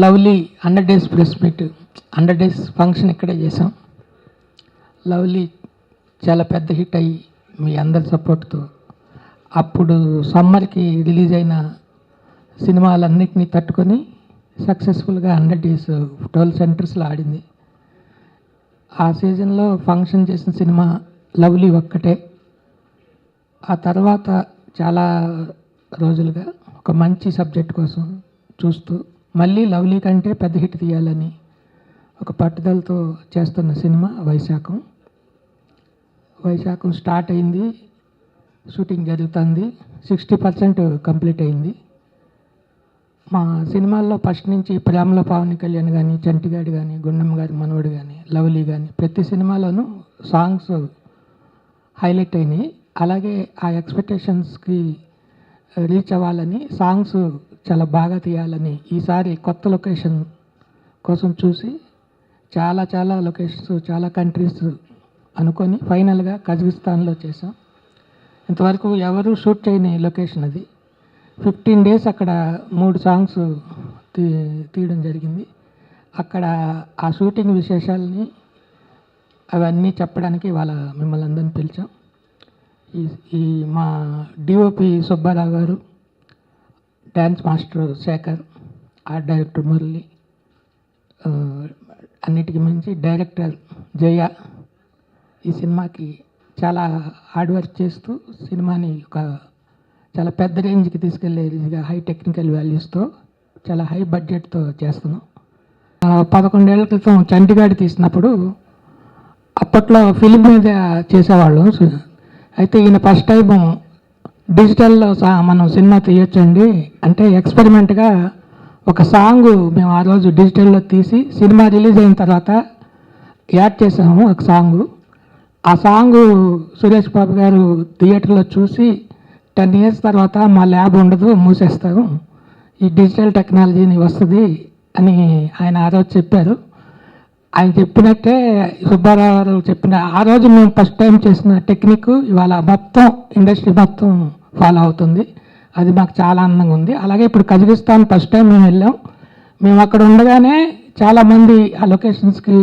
Lovely 100 days press meet 100 days function ఇక్కడే చేసాం. Lovely చాలా పెద్ద హిట్ అయ్యి మీ అందరి సపోర్ట్తో అప్పుడు సమ్మర్కి రిలీజ్ అయిన సినిమాలన్నింటినీ తట్టుకొని సక్సెస్ఫుల్గా 100 డేస్ 12 సెంటర్స్లో ఆడింది. ఆ సీజన్లో ఫంక్షన్ చేసిన సినిమా లవ్లీ ఒక్కటే. ఆ తర్వాత చాలా రోజులుగా ఒక మంచి సబ్జెక్ట్ కోసం చూస్తూ మళ్ళీ లవ్లీ కంటే పెద్ద హిట్ తీయాలని ఒక పట్టుదలతో చేస్తున్న సినిమా వైశాఖం. వైశాఖం స్టార్ట్ అయింది, షూటింగ్ జరుగుతుంది, 60% కంప్లీట్ అయింది. మా సినిమాల్లో ఫస్ట్ నుంచి ప్రేమలో పవన్ కళ్యాణ్ కానీ, చంటిగాడు కానీ, గుండమ్మ గారి మనవడు కానీ, లవ్లీ కానీ ప్రతి సినిమాలోనూ సాంగ్స్ హైలైట్ అయినాయి. అలాగే ఆ ఎక్స్పెక్టేషన్స్కి రీచ్ అవ్వాలని సాంగ్స్ చాలా బాగా తీయాలని ఈసారి కొత్త లొకేషన్ కోసం చూసి చాలా లొకేషన్స్, చాలా కంట్రీస్ అనుకొని ఫైనల్గా కజకిస్తాన్లో చేసాం. ఇంతవరకు ఎవరు షూట్ చేయని లొకేషన్ అది. 15 డేస్ అక్కడ 3 సాంగ్స్ తీయడం జరిగింది. అక్కడ ఆ షూటింగ్ విశేషాలని అవన్నీ చెప్పడానికి వాళ్ళ మిమ్మల్ని అందరిని పిలిచాం. ఈ మా DOP Subbarao garu, dance master Shekhar, art director Murali, అన్నిటికీ మించి డైరెక్టర్ జయ ఈ సినిమాకి చాలా హార్డ్ వర్క్ చేస్తూ సినిమాని ఒక చాలా పెద్ద రేంజ్కి తీసుకెళ్లే రీతిగా హై టెక్నికల్ వాల్యూస్తో చాలా హై బడ్జెట్తో చేస్తున్నాం. 11 ఏళ్ల క్రితం చంటిగాడి తీసినప్పుడు అప్పట్లో ఫిలిం మీద చేసేవాళ్ళం. అయితే ఈయన ఫస్ట్ టైం డిజిటల్లో మనం సినిమా తీయొచ్చండి అంటే ఎక్స్పెరిమెంట్గా ఒక సాంగ్ మేము ఆ రోజు డిజిటల్లో తీసి సినిమా రిలీజ్ అయిన తర్వాత యాడ్ చేసాము ఒక సాంగు. ఆ సాంగు సురేష్ బాబు గారు థియేటర్లో చూసి 10 ఇయర్స్ తర్వాత మా ల్యాబ్ ఉండదు, మూసేస్తాము, ఈ డిజిటల్ టెక్నాలజీని వస్తుంది అని ఆయన ఆ రోజు చెప్పారు. ఆయన చెప్పినట్టే సుబ్బారావు గారు చెప్పిన ఆ రోజు మేము ఫస్ట్ టైం చేసిన టెక్నిక్ ఇవాళ మొత్తం ఇండస్ట్రీ మొత్తం ఫాలో అవుతుంది. అది మాకు చాలా ఆనందంగా ఉంది. అలాగే ఇప్పుడు కజకిస్తాన్ ఫస్ట్ టైం మేము వెళ్ళాం. మేము అక్కడ ఉండగానే చాలామంది ఆ లొకేషన్స్కి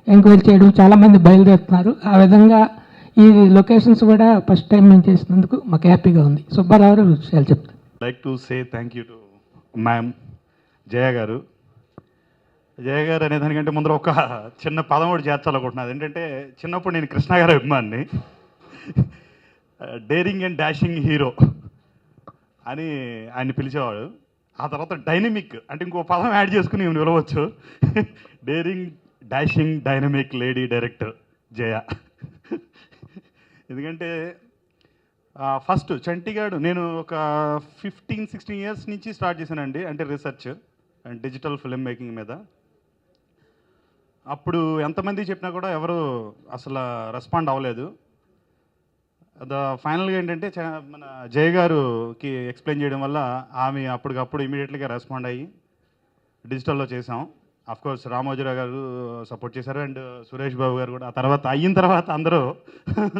ఎంక్వైరీ చేయడం, చాలామంది బయలుదేరుతున్నారు. ఆ విధంగా ఈ లొకేషన్స్ కూడా ఫస్ట్ టైం మేము చేసినందుకు మాకు హ్యాపీగా ఉంది. సుబ్బారావు గారు విషయాలు చెప్తారు. Like to say thank you to ma'am Jaya garu. Jaya గారు అనే దానికంటే ముందర ఒక చిన్న పదం కూడా చేర్చాలనుకుంటున్నది ఏంటంటే, చిన్నప్పుడు నేను కృష్ణ గారి అభిమాన్ని, డేరింగ్ అండ్ డాషింగ్ హీరో అని ఆయన్ని పిలిచేవాడు. ఆ తర్వాత డైనమిక్ అంటే ఇంకో పదం యాడ్ చేసుకుని పిలవచ్చు, daring dashing dynamic lady director Jaya. ఎందుకంటే ఫస్ట్ చంటిగాడు నేను ఒక 15-16 ఇయర్స్ నుంచి స్టార్ట్ చేశానండి, అంటే research and digital film making మీద. అప్పుడు ఎంతమంది చెప్పినా కూడా ఎవరు అసలు రెస్పాండ్ అవ్వలేదు. ఫైనల్గా ఏంటంటే మన జయ గారుకి ఎక్స్ప్లెయిన్ చేయడం వల్ల ఆమె అప్పటికప్పుడు ఇమీడియట్లీగా రెస్పాండ్ అయ్యి డిజిటల్లో చేసాం. కోర్స్ రామోజీరావు గారు సపోర్ట్ చేశారు అండ్ సురేష్ బాబు గారు కూడా ఆ తర్వాత అయిన తర్వాత అందరూ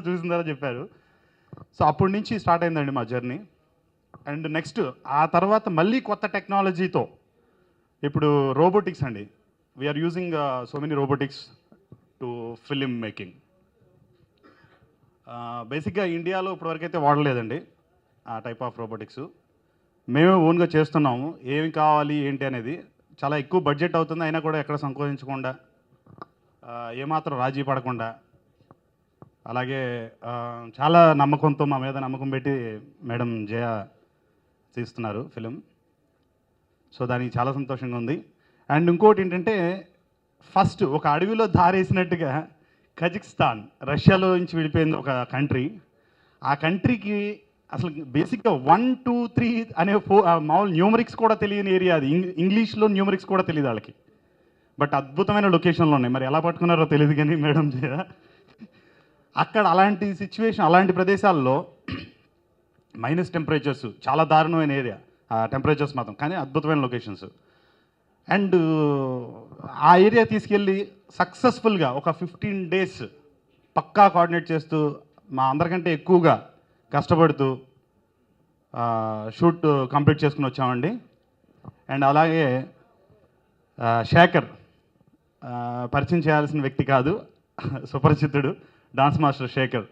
చూసిన తర్వాత చెప్పారు. సో అప్పటి నుంచి స్టార్ట్ అయిందండి మా జర్నీ. అండ్ నెక్స్ట్ ఆ తర్వాత మళ్ళీ కొత్త టెక్నాలజీతో ఇప్పుడు రోబోటిక్స్ అండి. We are using so many robotics to film making. బేసిక్గా ఇండియాలో ఇప్పటివరకైతే వాడలేదండి ఆ టైప్ ఆఫ్ రోబోటిక్స్. మేమే ఓన్గా చేస్తున్నాము. ఏమి కావాలి ఏంటి అనేది చాలా ఎక్కువ బడ్జెట్ అవుతుంది, అయినా కూడా ఎక్కడ సంకోచించకుండా ఏమాత్రం రాజీ పడకుండా, అలాగే చాలా నమ్మకంతో మా మీద నమ్మకం పెట్టి మేడం జయ తీస్తున్నారు ఫిలిం. సో దానికి చాలా సంతోషంగా ఉంది. అండ్ ఇంకోటి ఏంటంటే, ఫస్ట్ ఒక అడవిలో దారేసినట్టుగా కజకిస్తాన్ రష్యాలో నుంచి విడిపోయింది ఒక కంట్రీ. ఆ కంట్రీకి అసలు బేసిక్గా 1, 2, 3 అనే మామూలు న్యూమరిక్స్ కూడా తెలియని ఏరియా అది. ఇంగ్లీష్లో న్యూమరిక్స్ కూడా తెలియదు వాళ్ళకి. బట్ అద్భుతమైన లొకేషన్లో ఉన్నాయి. మరి ఎలా పట్టుకున్నారో తెలియదు కానీ మేడం జయ అక్కడ అలాంటి సిచ్యువేషన్, అలాంటి ప్రదేశాల్లో మైనస్ టెంపరేచర్స్, చాలా దారుణమైన ఏరియా ఆ టెంపరేచర్స్ మాత్రం, కానీ అద్భుతమైన లొకేషన్స్. అండ్ ఆ ఏరియా తీసుకెళ్ళి సక్సెస్ఫుల్గా ఒక 15 డేస్ పక్కా కోఆర్డినేట్ చేస్తూ మా అందరికంటే ఎక్కువగా కష్టపడుతూ షూట్ కంప్లీట్ చేసుకుని వచ్చామండి. అండ్ అలాగే శేఖర్ పరిచయం చేయాల్సిన వ్యక్తి కాదు, సుపరిచితుడు, డాన్స్ మాస్టర్ శేఖర్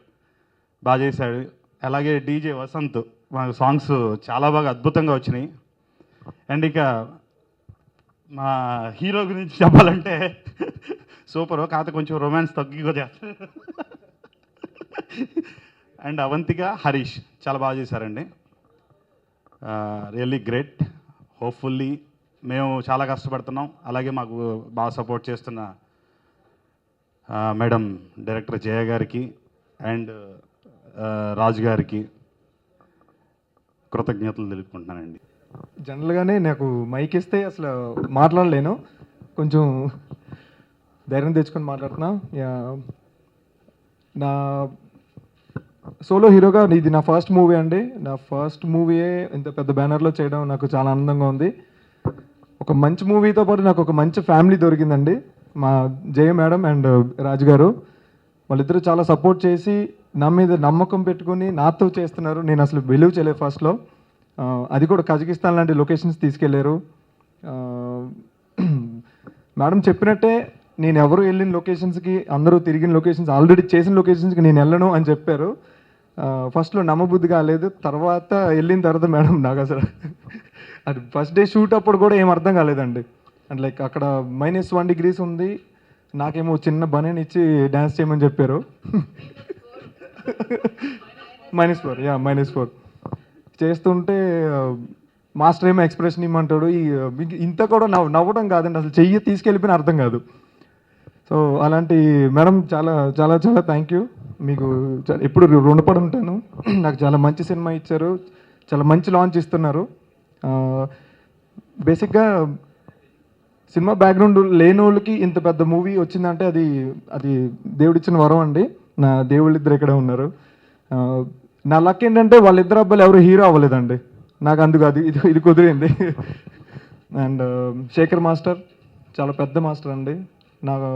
బాగా చేశాడు. అలాగే డీజే వసంత్, మాకు సాంగ్స్ చాలా బాగా అద్భుతంగా వచ్చినాయి. అండ్ ఇక మా హీరో గురించి చెప్పాలంటే సూపర్, కాకపోతే కొంచెం రొమాన్స్ తగ్గిగా చేస్తారు. అండ్ అవంతిక, హరీష్ చాలా బాగా చేశారండి. Really great. హోప్ఫుల్లీ మేము చాలా కష్టపడుతున్నాం. అలాగే మాకు బాగా సపోర్ట్ చేస్తున్న మేడం డైరెక్టర్ జయ గారికి అండ్ రాజు గారికి కృతజ్ఞతలు తెలుపుకుంటున్నానండి. జనరల్గానే నాకు మైక్ ఇస్తే అసలు మాట్లాడలేను, కొంచెం ధైర్యం తెచ్చుకొని మాట్లాడుతున్నా. నా సోలో హీరోగా ఇది నా ఫస్ట్ మూవీ అండి. నా ఫస్ట్ మూవీయే ఇంత పెద్ద బ్యానర్లో చేయడం నాకు చాలా ఆనందంగా ఉంది. ఒక మంచి మూవీతో పాటు నాకు ఒక మంచి ఫ్యామిలీ దొరికిందండి. మా జయ మేడం అండ్ రాజు గారు వాళ్ళిద్దరూ చాలా సపోర్ట్ చేసి నా మీద నమ్మకం పెట్టుకుని నాతో చేస్తున్నారు. నేను అసలు బిలీవ్ చేయలేదు ఫస్ట్లో. అది కూడా కజకిస్తాన్ లాంటి లొకేషన్స్ తీసుకెళ్లారు. మేడం చెప్పినట్టే నేను ఎవరు వెళ్ళిన లొకేషన్స్కి, అందరూ తిరిగిన లొకేషన్స్, ఆల్రెడీ చేసిన లొకేషన్స్కి నేను వెళ్ళను అని చెప్పారు. ఫస్ట్లో నమ్మబుద్ధి కాలేదు. తర్వాత వెళ్ళిన తర్వాత మేడం నాకు అసలు అది ఫస్ట్ డే షూట్ అప్పుడు కూడా ఏం అర్థం కాలేదండి. అండ్ లైక్ అక్కడ -1 degrees ఉంది, నాకేమో చిన్న బనీని ఇచ్చి డ్యాన్స్ చేయమని చెప్పారు. -4 చేస్తుంటే మాస్టర్ ఏమో ఎక్స్ప్రెషన్ ఇమ్మంటాడు. ఇంత కూడా నవ్వడం కాదండి, అసలు చెయ్యి తీసుకెళ్ళిపోయిన అర్థం కాదు. సో అలాంటి మేడం చాలా చాలా చాలా థ్యాంక్ యూ. మీకు ఎప్పుడు రుణపడి ఉంటాను. నాకు చాలా మంచి సినిమా ఇచ్చారు, చాలా మంచి లాంచ్ ఇస్తున్నారు. బేసిక్గా సినిమా బ్యాక్గ్రౌండ్ లేని వాళ్ళకి ఇంత పెద్ద మూవీ వచ్చిందంటే అది దేవుడిచ్చిన వరం అండి. నా దేవుళ్ళిద్దరు ఇక్కడే ఉన్నారు. నా లక్ ఏంటంటే వాళ్ళిద్దరు అబ్బాయిలు ఎవరు హీరో అవ్వలేదండి. నాకు అందుకు ఇది కుదిరింది. అండ్ శేఖర్ మాస్టర్ చాలా పెద్ద మాస్టర్ అండి. నాకు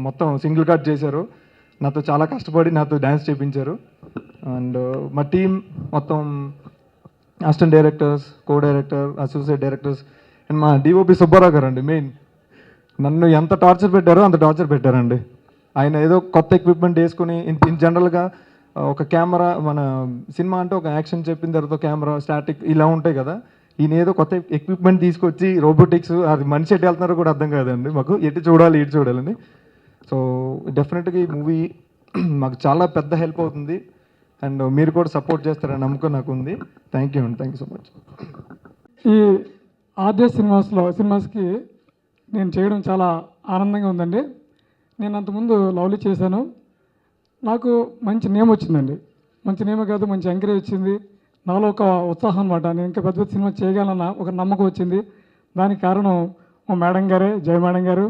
మొత్తం సింగిల్ కట్ చేశారు. నాతో చాలా కష్టపడి నాతో డ్యాన్స్ చేయించారు. అండ్ మా టీం మొత్తం assistant directors, co director, associate directors and మా డిఓపి సుబ్బారావు గారు అండి మెయిన్. నన్ను ఎంత టార్చర్ పెట్టారో అంత టార్చర్ పెట్టారండి. ఆయన ఏదో కొత్త ఎక్విప్మెంట్ వేసుకుని ఇన్ జనరల్గా ఒక కెమెరా, మన సినిమా అంటే ఒక యాక్షన్ చెప్పిన తర్వాత కెమెరా స్టాటిక్ ఇలా ఉంటాయి కదా, ఈయన ఏదో కొత్త ఎక్విప్మెంట్ తీసుకొచ్చి రోబోటిక్స్, అది మనిషి ఎటు వెళ్తున్నారో కూడా అర్థం కాదండి మాకు, ఎటు చూడాలని. సో డెఫినెట్గా ఈ మూవీ మాకు చాలా పెద్ద హెల్ప్ అవుతుంది. అండ్ మీరు కూడా సపోర్ట్ చేస్తారని నమ్మకం నాకు ఉంది. థ్యాంక్ యూ అండి, థ్యాంక్ యూ సో మచ్. ఈ ఆర్జే సినిమాస్కి నేను చేయడం చాలా ఆనందంగా ఉందండి. నేను అంతకుముందు లవ్లీ చేశాను, నాకు మంచి నేమ్ వచ్చిందండి. మంచి నేమే కాదు, మంచి ఎంకరేజ్ వచ్చింది. నాలో ఒక ఉత్సాహం అనమాట, నేను ఇంకా పెద్ద సినిమా చేయగలన్న ఒక నమ్మకం వచ్చింది. దానికి కారణం మా మేడం గారే, జయ మేడం గారు.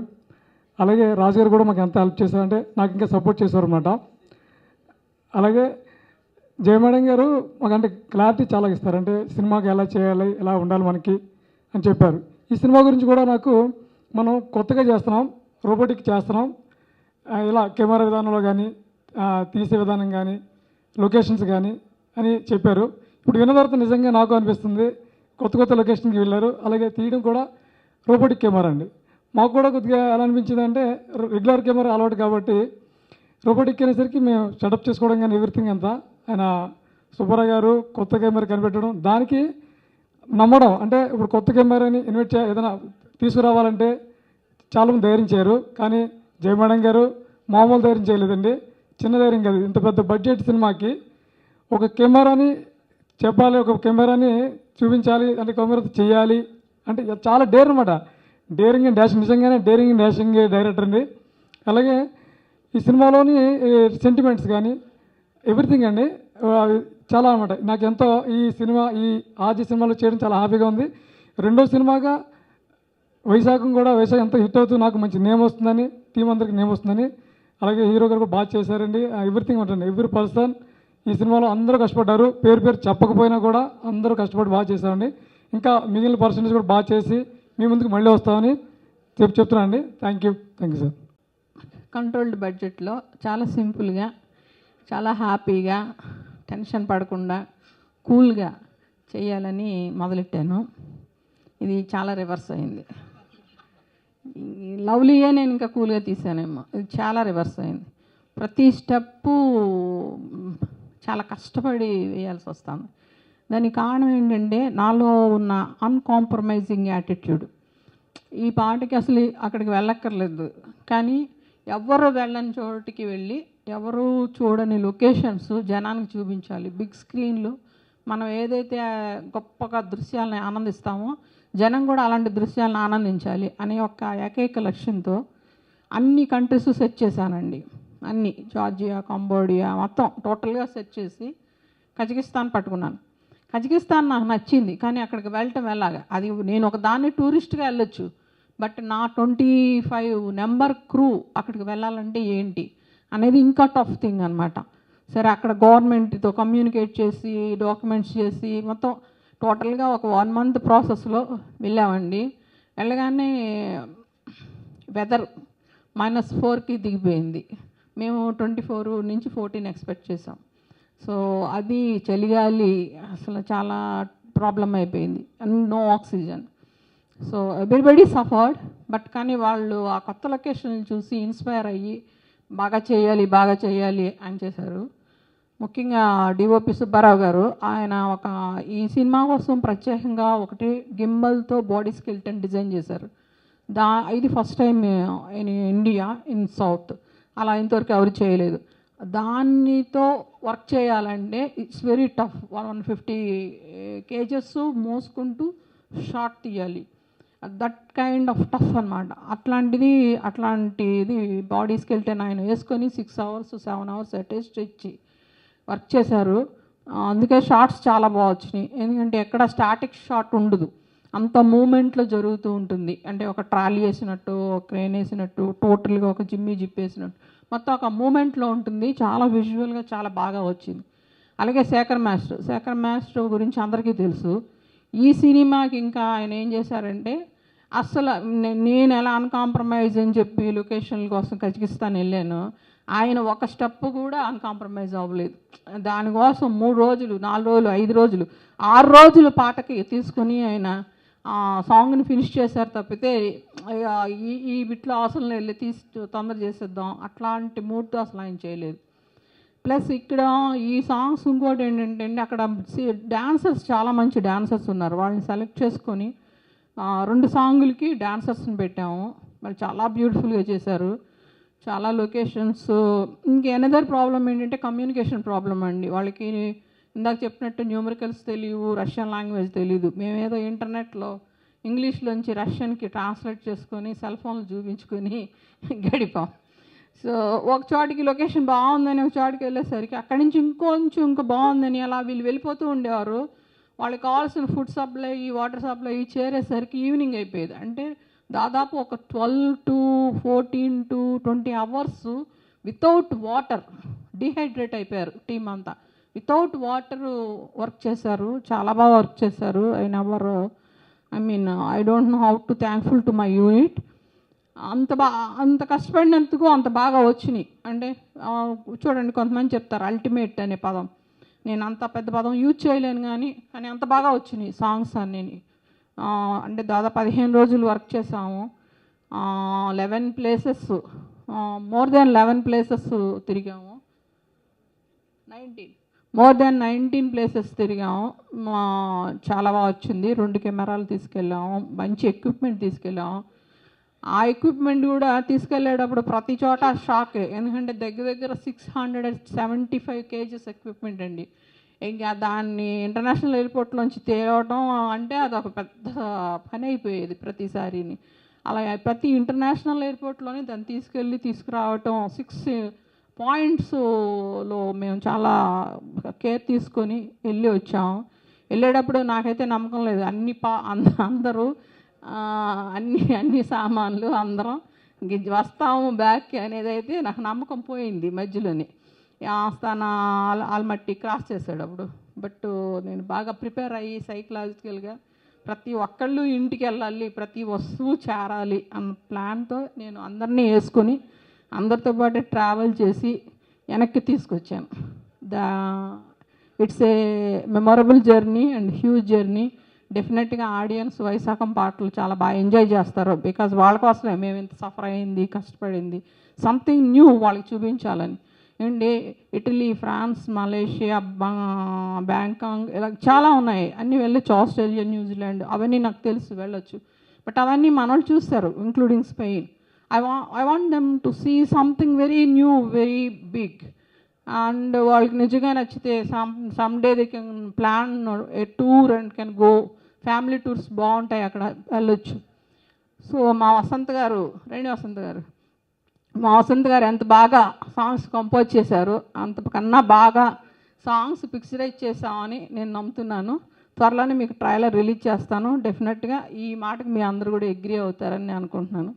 అలాగే రాజు గారు కూడా మాకు ఎంత హెల్ప్ చేశారంటే నాకు ఇంకా సపోర్ట్ చేశారు అనమాట. అలాగే జయ మేడం గారు మాకంటే క్లారిటీ చాలా ఇస్తారంటే సినిమాకి ఎలా చేయాలి, ఎలా ఉండాలి మనకి అని చెప్పారు. ఈ సినిమా గురించి కూడా నాకు మనం కొత్తగా చేస్తున్నాం, రోబోటిక్ చేస్తున్నాం, ఇలా కెమెరా విధానంలో కానీ, తీసే విధానం కానీ, లొకేషన్స్ కానీ అని చెప్పారు. ఇప్పుడు విన్న తర్వాత నిజంగా నాకు అనిపిస్తుంది కొత్త లొకేషన్కి వెళ్ళారు. అలాగే తీయడం కూడా రోబోటిక్ కెమెరా అండి. మాకు కూడా కొద్దిగా ఎలా అనిపించింది అంటే రెగ్యులర్ కెమెరా అలవాటు కాబట్టి రోబోటిక్ అనేసరికి మేము సెటప్ చేసుకోవడం కానీ ఎవ్రీథింగ్ అంతా ఆయన సుబ్బారావు గారు కొత్త కెమెరా కనిపెట్టడం, దానికి నమ్మడం. అంటే ఇప్పుడు కొత్త కెమెరాని ఇన్వెస్ట్ ఏదైనా తీసుకురావాలంటే చాలామంది ధైర్యం చేయరు, కానీ జయ మేడం గారు మామూలు ధైర్యం చేయలేదండి. చిన్న ధైర్యం కాదు, ఇంత పెద్ద బడ్జెట్ సినిమాకి ఒక కెమెరాని చెప్పాలి, ఒక కెమెరాని చూపించాలి అంటే కెమెరా చేయాలి అంటే చాలా డేర్ అనమాట. డేరింగ్ అండ్ డాషింగ్, నిజంగానే డేరింగ్ అండ్ డాషింగ్ డైరెక్టర్ అండి. అలాగే ఈ సినిమాలోని సెంటిమెంట్స్ కానీ ఎవ్రీథింగ్ అండి చాలా అనమాట. నాకు ఎంతో ఈ ఆది సినిమాలో చేయడం చాలా హ్యాపీగా ఉంది. రెండో సినిమాగా వైశాఖం ఎంతో హిట్ అవుతూ నాకు మంచి నేమ్ వస్తుందని, టీం అందరికి నేమ్ వస్తుందని, అలాగే హీరో గారు కూడా బాగా చేశారండి. ఎవ్రీథింగ్ ఉంటుంది, ఎవ్రీ పర్సన్ ఈ సినిమాలో అందరూ కష్టపడ్డారు. పేరు చెప్పకపోయినా కూడా అందరూ కష్టపడి బాగా చేశారండి. ఇంకా మిగిలిన పర్సన్స్ కూడా బాగా చేసి మీ ముందుకు మళ్ళీ వస్తామని చెప్తున్నాను అండి. Thank you sir. కంట్రోల్డ్ బడ్జెట్లో చాలా సింపుల్గా, చాలా హ్యాపీగా, టెన్షన్ పడకుండా కూల్గా చేయాలని మొదలెట్టాను. ఇది చాలా రివర్స్ అయింది. ఈ లవ్లీయే నేను ఇంకా కూల్గా తీసానేమో, ఇది చాలా రివర్స్ అయింది. ప్రతి స్టెప్పు చాలా కష్టపడి వేయాల్సి వస్తుంది. దానికి కారణం ఏంటంటే నాలో ఉన్న అన్కాంప్రమైజింగ్ యాటిట్యూడ్. ఈ పాటకి అసలు అక్కడికి వెళ్ళక్కర్లేదు, కానీ ఎవరు వెళ్ళని చోటికి వెళ్ళి ఎవరు చూడని లొకేషన్స్ జనానికి చూపించాలి. బిగ్ స్క్రీన్లు మనం ఏదైతే గొప్పగా దృశ్యాలను ఆనందిస్తామో జనం కూడా అలాంటి దృశ్యాలను ఆనందించాలి అనే ఒక ఏకైక లక్ష్యంతో అన్ని కంట్రీస్ సెట్ చేశానండి. అన్ని జార్జియా, కంబోడియా మొత్తం టోటల్గా సెట్ చేసి కజకిస్తాన్ పట్టుకున్నాను. కజకిస్తాన్ నాకు నచ్చింది, కానీ అక్కడికి వెళ్ళటం ఎలాగా, అది నేను ఒక దాన్ని టూరిస్ట్గా వెళ్ళొచ్చు, బట్ నా 25 నెంబర్ క్రూ అక్కడికి వెళ్ళాలంటే ఏంటి అనేది ఇంకా టఫ్ థింగ్ అనమాట. సరే అక్కడ గవర్నమెంట్తో కమ్యూనికేట్ చేసి డాక్యుమెంట్స్ చేసి మొత్తం టోటల్గా ఒక 1 మంత్ ప్రాసెస్లో వెళ్ళామండి. వెళ్ళగానే వెదర్ -4కి దిగిపోయింది. మేము 24 నుంచి 14 ఎక్స్పెక్ట్ చేసాం. సో అది చలిగాలి అసలు చాలా ప్రాబ్లం అయిపోయింది, no oxygen. So everybody suffered, but కానీ వాళ్ళు ఆ కొత్త లొకేషన్ చూసి ఇన్స్పైర్ అయ్యి బాగా చేయాలి అని చేశారు. ముఖ్యంగా డిఓపి సుబ్బారావు గారు, ఆయన ఈ సినిమా కోసం ప్రత్యేకంగా ఒకటి గింబల్తో బాడీ స్కెల్టన్ డిజైన్ చేశారు. ఇది first time in India, in south, అలా ఇంతవరకు ఎవరు చేయలేదు. దానితో వర్క్ చేయాలంటే ఇట్స్ వెరీ టఫ్. 150 kgs మోసుకుంటూ షార్ట్ తీయాలి, దట్ కైండ్ ఆఫ్ టఫ్ అనమాట. అట్లాంటిది బాడీ స్కెల్టన్ ఆయన వేసుకొని 6 hours 7 hours అటెస్ట్ ఇచ్చి వర్క్ చేశారు. అందుకే షార్ట్స్ చాలా బాగా వచ్చినాయి, ఎందుకంటే ఎక్కడ స్టాటిక్ షాట్ ఉండదు, అంత మూమెంట్లో జరుగుతూ ఉంటుంది. అంటే ఒక ట్రాలీ వేసినట్టు, క్రేన్ వేసినట్టు, టోటల్గా ఒక జిప్ వేసినట్టు మొత్తం ఒక మూమెంట్లో ఉంటుంది. చాలా విజువల్గా చాలా బాగా వచ్చింది. అలాగే శేఖర్ మాస్టర్ గురించి అందరికీ తెలుసు. ఈ సినిమాకి ఇంకా ఆయన ఏం చేశారంటే, అస్సలు నేను ఎలా అన్కాంప్రమైజ్ అని చెప్పి లొకేషన్ల కోసం కజకిస్తాన్ వెళ్ళాను, ఆయన ఒక స్టెప్ కూడా అన్కాంప్రమైజ్ అవ్వలేదు. దానికోసం 3 రోజులు 4 రోజులు 5 రోజులు 6 రోజులు పాటకి తీసుకొని ఆయన సాంగ్ని ఫినిష్ చేశారు తప్పితే ఈ బిట్లో అవసరం వెళ్ళి తొందర చేసేద్దాం అట్లాంటి మూడ్తో అసలు ఆయన చేయలేదు. ప్లస్ ఇక్కడ ఈ సాంగ్స్ ఇంకోటి ఏంటంటే అక్కడ డాన్సర్స్ చాలా మంచి డాన్సర్స్ ఉన్నారు, వాళ్ళని సెలెక్ట్ చేసుకొని 2 సాంగులకి డాన్సర్స్ని పెట్టాము. వాళ్ళు చాలా బ్యూటిఫుల్గా చేశారు. చాలా లొకేషన్స్. ఎనదర్ ప్రాబ్లం ఏంటంటే కమ్యూనికేషన్ ప్రాబ్లం అండి. వాళ్ళకి ఇందాక చెప్పినట్టు న్యూమరికల్స్ తెలియవు, రష్యన్ లాంగ్వేజ్ తెలీదు. మేమేదో ఇంటర్నెట్లో ఇంగ్లీష్లోంచి రష్యన్కి ట్రాన్స్లేట్ చేసుకొని సెల్ ఫోన్లు చూపించుకొని గడిపాం. సో ఒక చోటికి లొకేషన్ బాగుందని ఒక చోటికి వెళ్ళేసరికి అక్కడి నుంచి ఇంకా బాగుందని అలా వీళ్ళు వెళ్ళిపోతూ ఉండేవారు. వాళ్ళకి కావాల్సిన ఫుడ్ సప్లై, వాటర్ సప్లై చేరేసరికి ఈవినింగ్ అయిపోయేది. అంటే దాదాపు ఒక 12 to 14 to 20 hours without water dehydrate అయిపోయారు టీం అంతా. వితౌట్ వాటర్ వర్క్ చేశారు, చాలా బాగా వర్క్ చేశారు. I don't know how to thankful to my unit. అంత కష్టపడినందుకు అంత బాగా వచ్చినాయి. అంటే చూడండి, కొంతమంది చెప్తారు అల్టిమేట్ అనే పదం, నేను అంత పెద్ద పదం యూజ్ చేయలేను, కానీ అంత బాగా వచ్చినాయి సాంగ్స్ అన్నీ. అంటే దాదాపు 15 రోజులు వర్క్ చేసాము. 11 ప్లేసెస్, మోర్ దెన్ 11 ప్లేసెస్ తిరిగాము. 19 ప్లేసెస్ తిరిగాము. చాలా బాగా వచ్చింది. 2 కెమెరాలు తీసుకెళ్ళాము, మంచి ఎక్విప్మెంట్ తీసుకెళ్ళాము. ఆ ఎక్విప్మెంట్ కూడా తీసుకెళ్ళేటప్పుడు ప్రతి చోట షాక్, ఎందుకంటే దగ్గర 675 kgs ఎక్విప్మెంట్ అండి. ఇంకా దాన్ని ఇంటర్నేషనల్ ఎయిర్పోర్ట్లోంచి తేవడం అంటే అదొక పెద్ద పని అయిపోయేది ప్రతిసారిని. అలా ప్రతి ఇంటర్నేషనల్ ఎయిర్పోర్ట్లోనే దాన్ని తీసుకురావటం 6 పాయింట్స్లో మేము చాలా కేర్ తీసుకొని వెళ్ళి వచ్చాము. వెళ్ళేటప్పుడు నాకైతే నమ్మకం లేదు, అందరూ అన్ని సామాన్లు అందరం వస్తాము బ్యాక్ అనేది అయితే నాకు నమ్మకం పోయింది మధ్యలోనే. ఆస్థాన ఆల్మట్టి క్రాస్ చేసేటప్పుడు. బట్ నేను బాగా ప్రిపేర్ అయ్యి సైకలాజికల్గా ప్రతి ఒక్కళ్ళు ఇంటికి వెళ్ళాలి, ప్రతి వస్తువు చేరాలి అన్న ప్లాన్తో నేను అందరినీ వేసుకొని అందరితో పాటు ట్రావెల్ చేసి వెనక్కి తీసుకొచ్చాను. It's a memorable journey and huge journey. డెఫినెట్గా ఆడియన్స్ వైశాఖం పాటలు చాలా బాగా ఎంజాయ్ చేస్తారు. బికాజ్ వాళ్ళ కోసమే మేము ఇంత సఫర్ అయింది, కష్టపడింది, సంథింగ్ న్యూ వాళ్ళకి చూపించాలని. And Italy, France, Malaysia, Bangkok ఇలా చాలా ఉన్నాయి. అన్నీ వెళ్ళొచ్చు. ఆస్ట్రేలియా, న్యూజిలాండ్ అవన్నీ నాకు తెలుసు, వెళ్ళొచ్చు. బట్ అవన్నీ మనోళ్ళు చూస్తారు, including Spain. I want them to see something very new, very big. And వాళ్ళకి నిజంగా నచ్చితే someday they can plan a tour and can go. Family tours బాగుంటాయి, అక్కడ వెళ్ళొచ్చు. సో మా వసంత్ గారు, మా వసంత్ గారు ఎంత బాగా సాంగ్స్ కంపోజ్ చేశారు, అంతకన్నా బాగా సాంగ్స్ పిక్చరైజ్ చేసామని నేను నమ్ముతున్నాను. త్వరలోనే మీకు ట్రైలర్ రిలీజ్ చేస్తాను. డెఫినెట్గా ఈ మాటకి మీ అందరూ కూడా అగ్రీ అవుతారని నేను అనుకుంటున్నాను.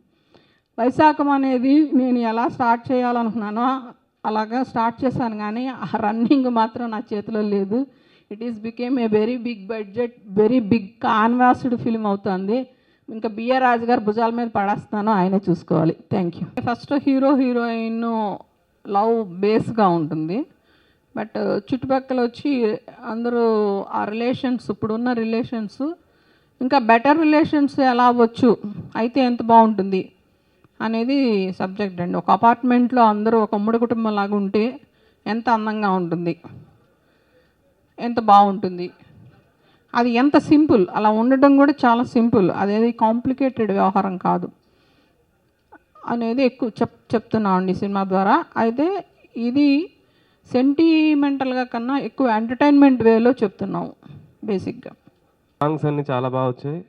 వైశాఖం అనేది నేను ఎలా స్టార్ట్ చేయాలనుకున్నానో అలాగా స్టార్ట్ చేశాను, కానీ ఆ రన్నింగ్ మాత్రం నా చేతిలో లేదు. It is became a very big budget, very big canvassed film అవుతుంది. ఇంకా బిఆర్ రాజు గారు భుజాల మీద పడేస్తాను, ఆయనే చూసుకోవాలి. Thank you. First hero heroine love బేస్గా ఉంటుంది. బట్ చుట్టుపక్కల వచ్చి అందరూ ఆ రిలేషన్స్, ఇప్పుడున్న రిలేషన్స్ ఇంకా బెటర్ రిలేషన్స్ ఎలా అవ్వచ్చు, అయితే ఎంత బాగుంటుంది అనేది సబ్జెక్ట్ అండి. ఒక అపార్ట్మెంట్లో అందరూ ఒక ఉమ్మడి కుటుంబం లాగా ఉంటే ఎంత అందంగా ఉంటుంది, ఎంత బాగుంటుంది, అది ఎంత సింపుల్, అలా ఉండటం కూడా చాలా సింపుల్, అదేది కాంప్లికేటెడ్ వ్యవహారం కాదు అనేది ఎక్కువ చెప్తున్నామండి సినిమా ద్వారా. అయితే ఇది సెంటిమెంటల్గా కన్నా ఎక్కువ ఎంటర్టైన్మెంట్ వేలో చెప్తున్నాము బేసిక్గా. సాంగ్స్ అన్నీ చాలా బాగా వచ్చాయి,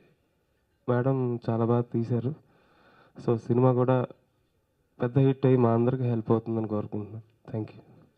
మేడం చాలా బాగా తీశారు. సో సినిమా కూడా పెద్ద హిట్ అయ్యి మా అందరికీ హెల్ప్ అవుతుందని కోరుకుంటున్నాను. Thank you.